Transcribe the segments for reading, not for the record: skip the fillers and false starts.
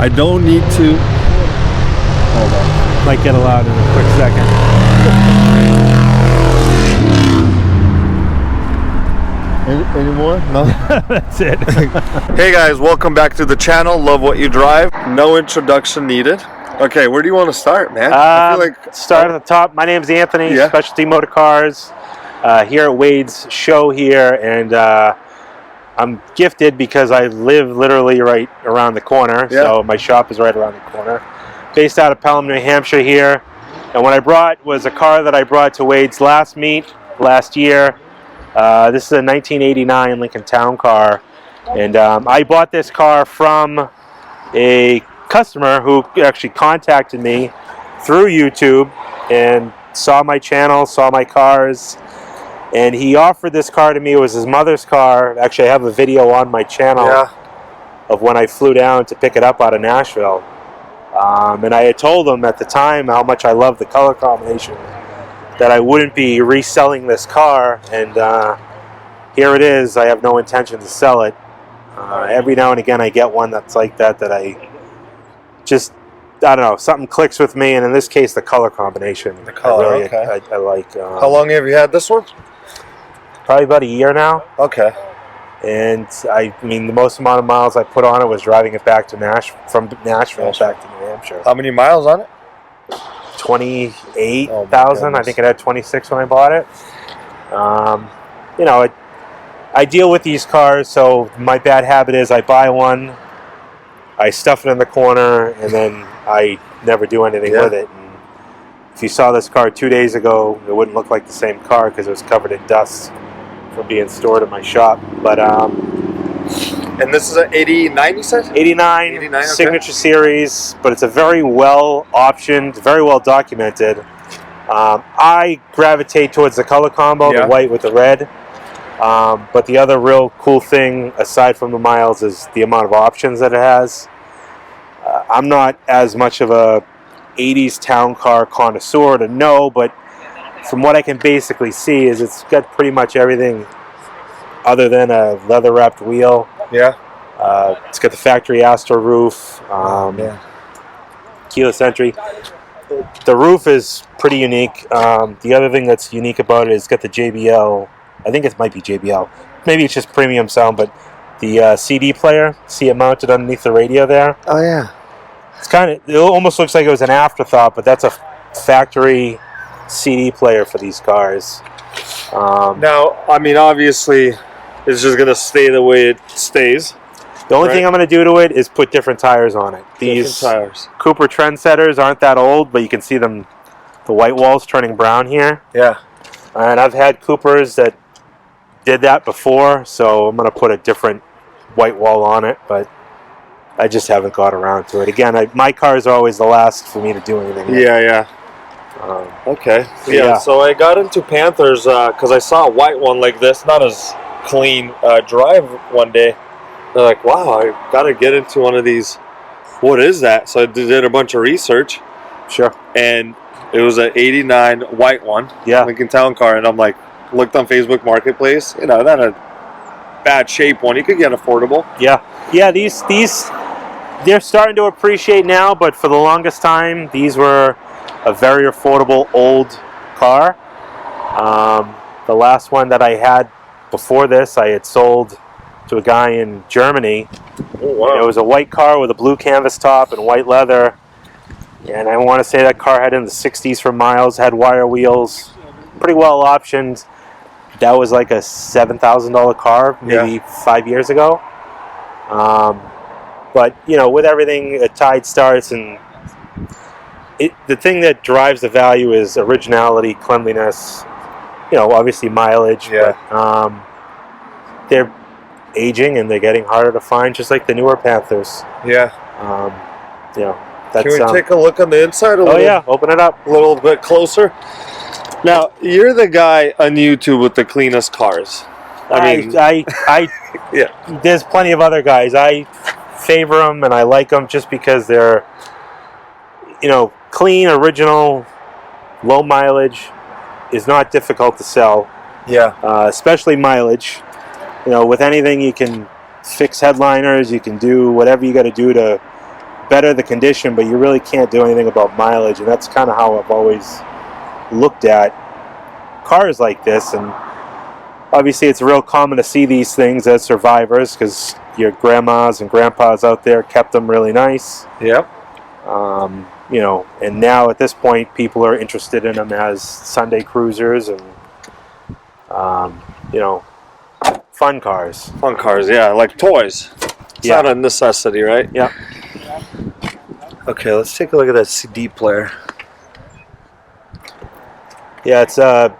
I don't need to. Hold on. Might get allowed in a quick second. Any more? No? That's it. Hey guys, welcome back to the channel. Love what you drive. No introduction needed. Okay, where do you want to start, man? I feel like start at the top. My name's Anthony, Yeah. Specialty Motor Cars, here at Wade's show here, and I'm gifted because I live literally right around the corner, so my shop is right around the corner. Based out of Pelham, New Hampshire here, and what I brought was a car that I brought to Wade's last meet last year. This is a 1989 Lincoln Town Car, and I bought this car from a customer who actually contacted me through YouTube and saw my channel, saw my cars, and he offered this car to me. It was his mother's car. Actually, I have a video on my channel of when I flew down to pick it up out of Nashville. And I had told him at the time how much I loved the color combination, that I wouldn't be reselling this car, and here it is. I have no intention to sell it. Every now and again I get one that's like that I just, I don't know, something clicks with me, and in this case the color combination. The color, I like. How long have you had this one? Probably about a year now. Okay. And I mean, the most amount of miles I put on it was driving it back to from Nashville back to New Hampshire. How many miles on it? 28,000. I think it had 26 when I bought it. You know, I deal with these cars, so my bad habit is I buy one, I stuff it in the corner, and then I never do anything with it. And if you saw this car 2 days ago, it wouldn't look like the same car because it was covered in dust from being stored in my shop. But and this is an 89, you said? 89 Signature Series, but it's a very well optioned, very well documented. I gravitate towards the color combo, the white with the red. But the other real cool thing, aside from the miles, is the amount of options that it has. I'm not as much of a 80s town car connoisseur to know, but from what I can basically see is it's got pretty much everything other than a leather-wrapped wheel. Yeah. It's got the factory Astor roof, keyless entry. The roof is pretty unique. The other thing that's unique about it is it's got the JBL. I think it might be JBL. Maybe it's just premium sound, but the CD player. See it mounted underneath the radio there. Oh yeah. It's kind of. It almost looks like it was an afterthought, but that's a factory CD player for these cars. Now, I mean, obviously, it's just gonna stay the way it stays. The only thing I'm going to do to it is put different tires on it. These tires. Cooper Trendsetters aren't that old, but you can see them, the white walls turning brown here. Yeah. And I've had Coopers that did that before, so I'm going to put a different white wall on it, but I just haven't got around to it. Again, my cars are always the last for me to do anything with. Yeah. Okay. Yeah, so I got into Panthers because I saw a white one like this, not as clean drive one day. They're like, wow, I got to get into one of these. What is that? So I did a bunch of research. Sure. And it was an 89 white one. Yeah. Lincoln Town Car. And I'm like, looked on Facebook Marketplace. You know, not a bad shape one. You could get affordable. Yeah. Yeah, these they're starting to appreciate now, but for the longest time, these were a very affordable old car. The last one that I had before this, I had sold to a guy in Germany. Oh, wow. It was a white car with a blue canvas top and white leather, and I want to say that car had in the 60s for miles, had wire wheels, pretty well optioned. That was like a $7,000 car maybe 5 years ago. But you know, with everything, a tide starts, and the thing that drives the value is originality, cleanliness, you know, obviously mileage, but they're aging and they're getting harder to find, just like the newer Panthers. Yeah. You know, that's, can we take a look on the inside a little? Oh yeah, open it up a little bit closer. Now, you're the guy on YouTube with the cleanest cars. I yeah. There's plenty of other guys. I favor them and I like them just because they're, you know, clean, original, low mileage is not difficult to sell. Yeah. Especially mileage. You know, with anything you can fix headliners, you can do whatever you got to do to better the condition, but you really can't do anything about mileage, and that's kind of how I've always looked at cars like this. And obviously it's real common to see these things as survivors because your grandmas and grandpas out there kept them really nice. Yep. You know, and now at this point people are interested in them as Sunday cruisers and you know, fun cars. Fun cars, yeah, like toys. It's not a necessity, right? Yeah. Okay, let's take a look at that CD player. Yeah, it's a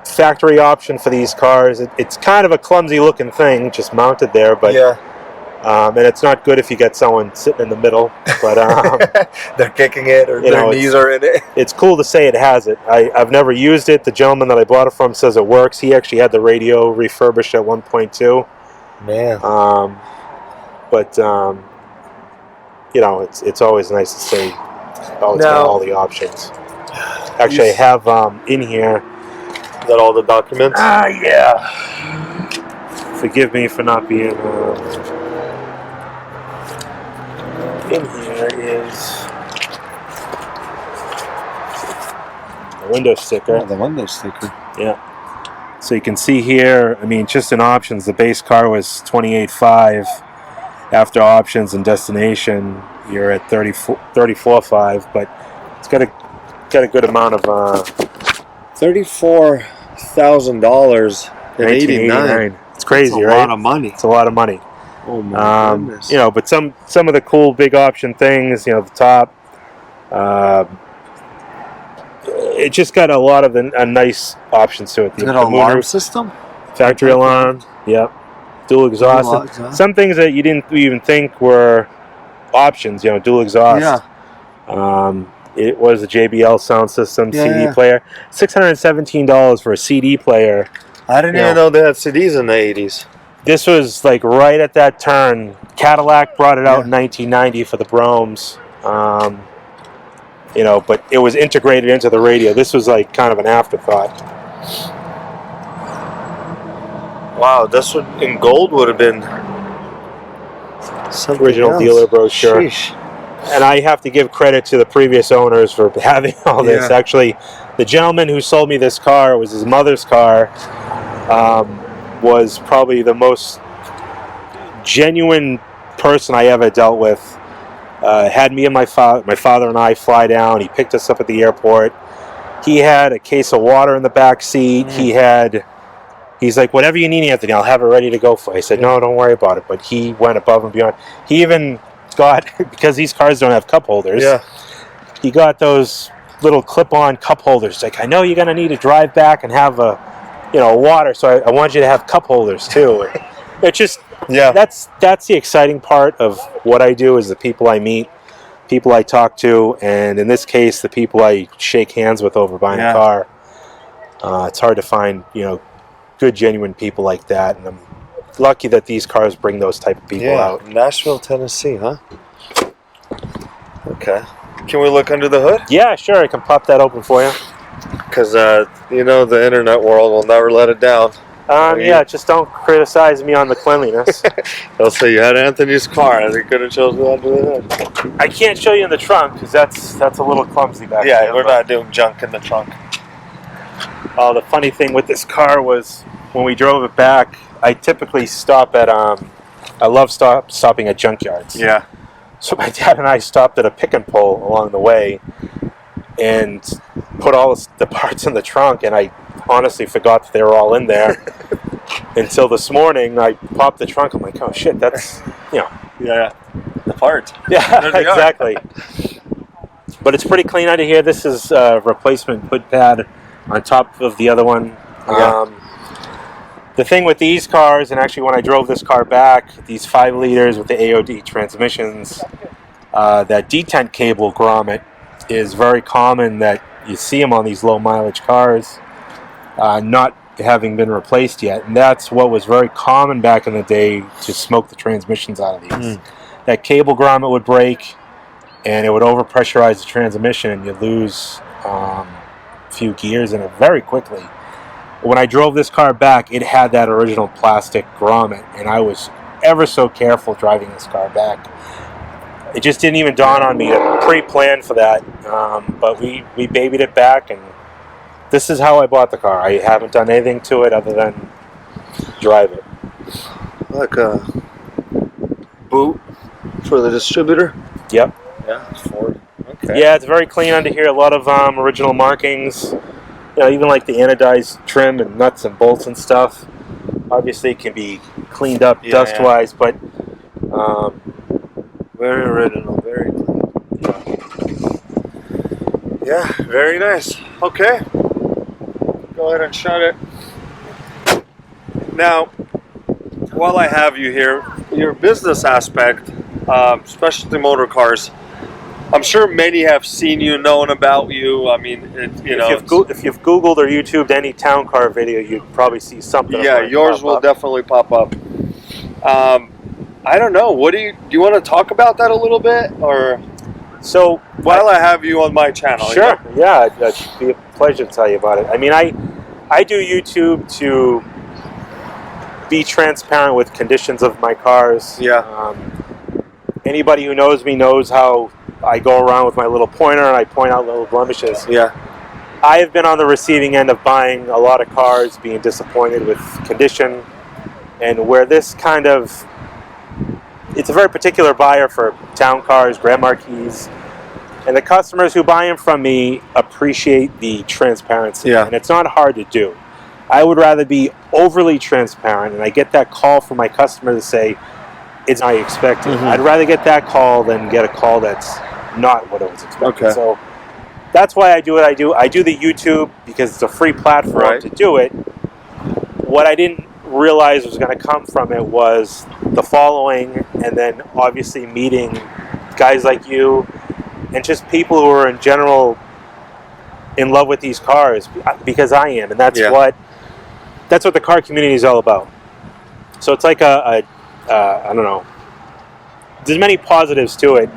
factory option for these cars. It's kind of a clumsy looking thing, just mounted there, but and it's not good if you get someone sitting in the middle. But they're kicking it, or their knees are in it. It's cool to say it has it. I've never used it. The gentleman that I bought it from says it works. He actually had the radio refurbished at 1.2. Man. But you know, it's always nice to say, oh, it's got all the options. Actually, I have in here. Is that all the documents? Yeah. Forgive me for not being. In here is the window sticker. Oh, the window sticker. Yeah. So you can see here. I mean, just in options, the base car was $28,500. After options and destination, you're at $34,500, but it's got a good amount of $34,000 in '89. It's crazy, That's a right? lot of money. It's a lot of money. Oh my goodness. You know, but some of the cool big option things, you know, the top, it just got a lot of a nice options to it. Is it an alarm system? Factory alarm. Yep. Dual exhaust. Some things that you didn't even think were options, you know, dual exhaust. Yeah. It was a JBL sound system, CD player. $617 for a CD player. I didn't even know they had CDs in the 80s. This was like right at that turn. Cadillac brought it out in 1990 for the Bromes. You know, but it was integrated into the radio. This was like kind of an afterthought. Wow, this would in gold would have been something original else. Dealer brochure. Sheesh. And I have to give credit to the previous owners for having all this. Actually, the gentleman who sold me this car, it was his mother's car, was probably the most genuine person I ever dealt with. Had me and my father and I fly down. He picked us up at the airport. He had a case of water in the back seat. He's like, whatever you need, Anthony, I'll have it ready to go for you. I said, no, don't worry about it. But he went above and beyond. He even got, because these cars don't have cup holders, he got those little clip-on cup holders. Like, I know you're going to need to drive back and have water, so I want you to have cup holders too. It's just, that's the exciting part of what I do, is the people I meet, people I talk to, and in this case, the people I shake hands with over buying a car. It's hard to find, good, genuine people like that, and I'm lucky that these cars bring those type of people out. Nashville, Tennessee, huh? Okay. Can we look under the hood? Yeah, sure. I can pop that open for you. Because, the internet world will never let it down. Just don't criticize me on the cleanliness. They'll say you had Anthony's car and they could have chosen under the hood. I can't show you in the trunk because that's a little clumsy back there. Yeah, we're not doing junk in the trunk. The funny thing with this car was when we drove it back, I typically stop at, I love stopping at junkyards. Yeah. So my dad and I stopped at a pick and pull along the way and put all the parts in the trunk, and I honestly forgot that they were all in there until this morning. I popped the trunk. I'm like, oh shit, that's, the parts. Yeah, exactly. But it's pretty clean under here. This is a replacement hood pad on top of the other one. The thing with these cars, and actually when I drove this car back, these 5 liters with the AOD transmissions, that detent cable grommet is very common, that you see them on these low mileage cars, not having been replaced yet. And that's what was very common back in the day, to smoke the transmissions out of these. That cable grommet would break and it would overpressurize the transmission, and you lose a few gears in it very quickly. When I drove this car back, it had that original plastic grommet, and I was ever so careful driving this car back. it just didn't even dawn on me to pre-plan for that. But we babied it back, and this is how I bought the car. I haven't done anything to it other than drive it. Like a boot for the distributor? Yep. Yeah, it's Ford. Okay. Yeah, it's very clean under here. A lot of original markings. You know, even like the anodized trim and nuts and bolts and stuff. Obviously, it can be cleaned up dust-wise, but very original, very clean. Yeah, very nice. Okay, go ahead and shut it. Now, while I have you here, your business aspect, specialty motor cars. I'm sure many have seen you, known about you. I mean, if you've Googled or YouTubed any town car video, you'd probably see something. Yeah, yours will definitely pop up. I don't know. What do you want to talk about that a little bit, or so while I have you on my channel? Sure. Yeah, it'd be a pleasure to tell you about it. I mean, I do YouTube to be transparent with conditions of my cars. Yeah. Anybody who knows me knows how I go around with my little pointer and I point out little blemishes. Yeah. I have been on the receiving end of buying a lot of cars, being disappointed with condition, and where this kind of, it's a very particular buyer for town cars, Grand Marquis, and the customers who buy them from me appreciate the transparency. Yeah. And it's not hard to do. I would rather be overly transparent, and I get that call from my customer to say, it's not expected. Mm-hmm. I'd rather get that call than get a call that's not what I was expecting. Okay. So that's why I do what I do. I do the YouTube because it's a free platform to do it. What I didn't realize was going to come from it was the following, and then obviously meeting guys like you and just people who are in general in love with these cars, because I am, and that's what the car community is all about. So it's like I don't know. There's many positives to it,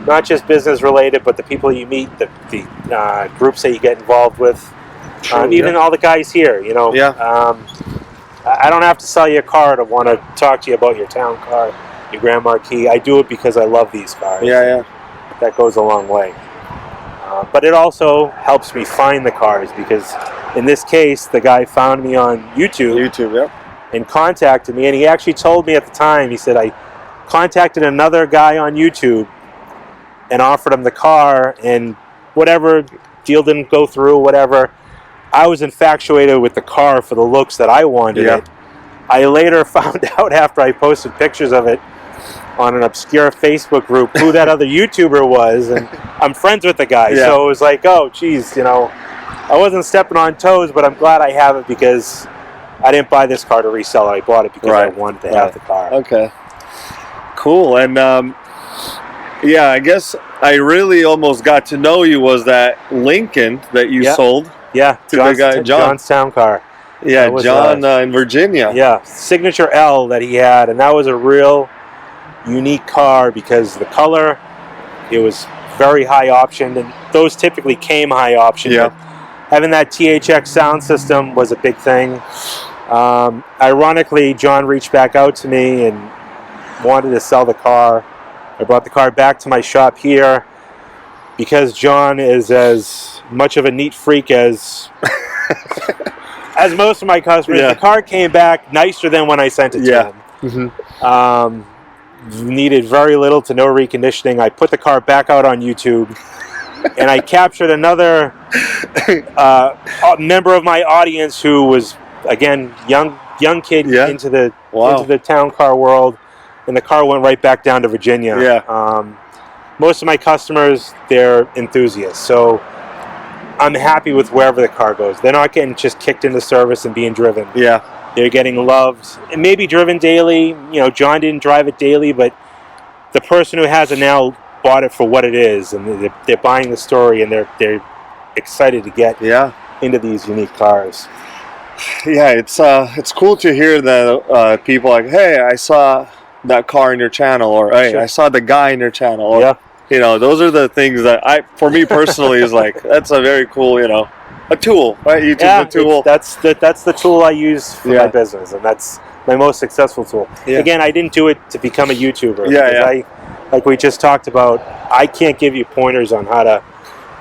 not just business related, but the people you meet, the groups that you get involved with, even all the guys here. You know, I don't have to sell you a car to want to talk to you about your town car, your Grand Marquis. I do it because I love these cars. Yeah. That goes a long way. But it also helps me find the cars, because in this case, the guy found me on YouTube. And contacted me, and he actually told me at the time, he said, I contacted another guy on YouTube and offered him the car, and whatever, deal didn't go through, whatever. I was infatuated with the car for the looks that I wanted it. I later found out after I posted pictures of it on an obscure Facebook group who that other YouTuber was, and I'm friends with the guy. So it was like, oh, geez, you know, I wasn't stepping on toes, but I'm glad I have it, because I didn't buy this car to resell it. I bought it because I wanted to have the car. Okay. Cool. And yeah, I guess I really almost got to know you was that Lincoln that you sold. Yeah, to the guy, John's town car. Yeah, was, John in Virginia. Yeah, signature L that he had, and that was a real unique car because the color, it was very high optioned, and those typically came high optioned. Yeah. Having that THX sound system was a big thing. Ironically, John reached back out to me and wanted to sell the car. I brought the car back to my shop here because John is as much of a neat freak as as most of my customers. The car came back nicer than when I sent it to him. Needed very little to no reconditioning. I put the car back out on YouTube, and I captured another member of my audience who was, again, young kid into the town car world, and the car went right back down to Virginia. Most of my customers, they're enthusiasts, so I'm happy with wherever the car goes. They're not getting just kicked into service and being driven. They're getting loved and maybe driven daily. You know, John didn't drive it daily, but the person who has it now bought it for what it is, and they're buying the story, and they're excited to get into these unique cars. Yeah, it's cool to hear that people like, hey, I saw that car in your channel, or hey, I saw the guy in your channel. Or, you know, those are the things that for me personally, is like, that's a very cool, you know, a tool, right? YouTube's a tool. That's the tool I use for my business, and that's my most successful tool. Again, I didn't do it to become a YouTuber. like we just talked about, I can't give you pointers on how to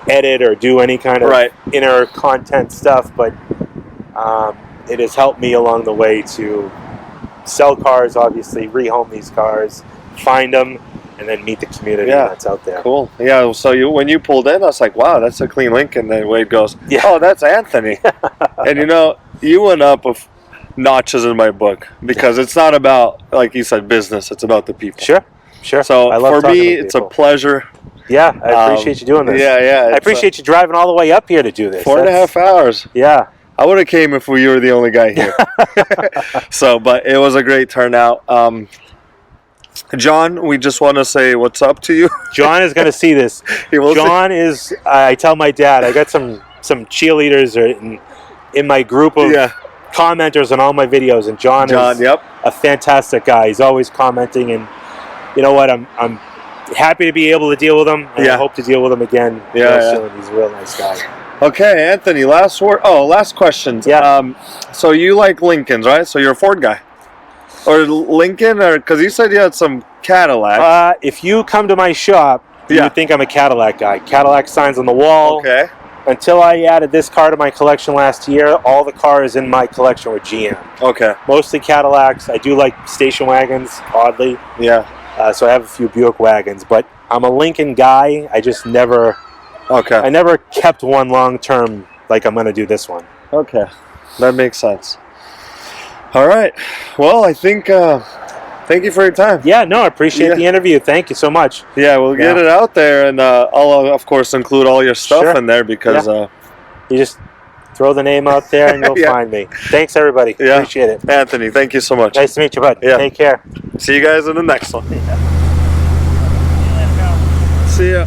edit or do any kind of inner content stuff, but it has helped me along the way to sell cars, obviously, rehome these cars, find them, and then meet the community that's out there. Cool. Yeah, so when you pulled in, I was like, wow, that's a clean Lincoln. Then Wade goes, oh, that's Anthony. And you know, you went up notches in my book, because it's not about, like you said, business. It's about the people. Sure. So for me, it's a pleasure. Yeah, I appreciate you doing this. Yeah. I appreciate you driving all the way up here to do this. 4.5 hours. Yeah. I would have came if you were the only guy here. But it was a great turnout. John, we just want to say what's up to you. John is going to see this. John is, I tell my dad, I got some cheerleaders in my group of commenters on all my videos, and John is a fantastic guy. He's always commenting, and you know what, I'm happy to be able to deal with him, and I hope to deal with him again soon. He's a real nice guy. Okay, Anthony, last questions. So you like Lincolns, right? So you're a Ford guy. Or Lincoln, or because you said you had some Cadillac. If you come to my shop, you would think I'm a Cadillac guy. Cadillac signs on the wall. Okay. Until I added this car to my collection last year, all the cars in my collection were GM. Okay. Mostly Cadillacs. I do like station wagons, oddly. Yeah. So I have a few Buick wagons, but I'm a Lincoln guy. I just never. Okay. I never kept one long term like I'm going to do this one. Okay, that makes sense. All right. Well, I think. Thank you for your time. Yeah, no, I appreciate the interview. Thank you so much. Yeah, we'll get it out there, and I'll of course include all your stuff in there, because you just throw the name out there and you'll find me. Thanks, everybody. Appreciate it. Anthony, thank you so much. Nice to meet you, bud. Take care. See you guys in the next one. See ya.